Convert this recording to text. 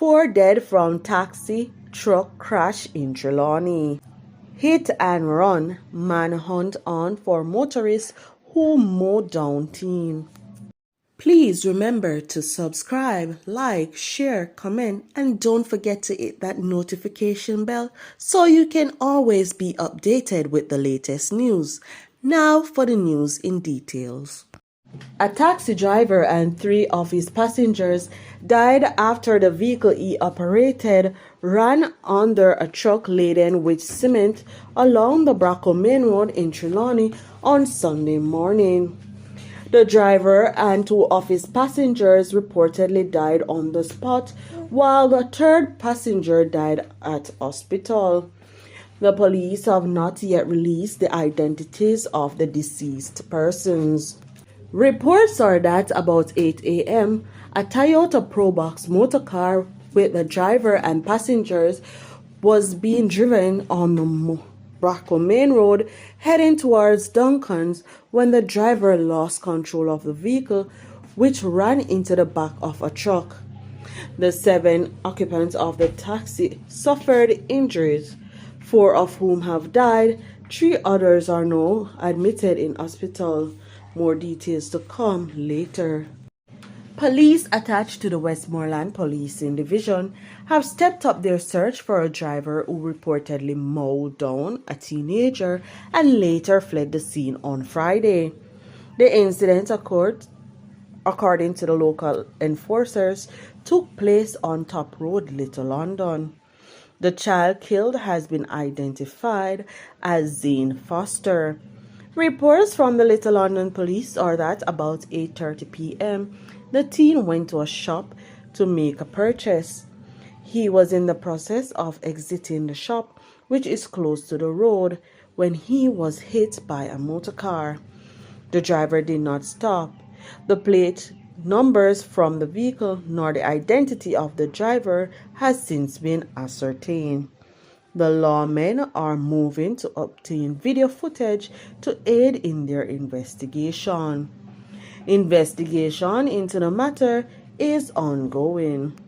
4 dead from taxi truck crash in Trelawney. Hit and run manhunt on for motorists who mowed down teen. Please remember to subscribe, like, share, comment, and don't forget to hit that notification bell so you can always be updated with the latest news. Now for the news in details. A taxi driver and 3 of his passengers died after the vehicle he operated ran under a truck laden with cement along the Bracco Main Road in Trelawney on Sunday morning. The driver and 2 of his passengers reportedly died on the spot, while the 3rd passenger died at hospital. The police have not yet released the identities of the deceased persons. Reports are that about 8 a.m., a Toyota Probox motor car with the driver and passengers was being driven on the Bracco Main Road heading towards Duncan's when the driver lost control of the vehicle, which ran into the back of a truck. The 7 occupants of the taxi suffered injuries, 4 of whom have died. 3 others are now admitted in hospital. More details to come later. Police attached to the Westmoreland Policing Division have stepped up their search for a driver who reportedly mowed down a teenager and later fled the scene on Friday. The incident occurred, according to the local enforcers, took place on Top Road, Little London. The child killed has been identified as Zane Foster. Reports from the Little London police are that about 8:30 p.m., the teen went to a shop to make a purchase. He was in the process of exiting the shop, which is close to the road, when he was hit by a motor car. The driver did not stop. The plate numbers from the vehicle nor the identity of the driver has since been ascertained. The lawmen are moving to obtain video footage to aid in their investigation. Investigation into the matter is ongoing.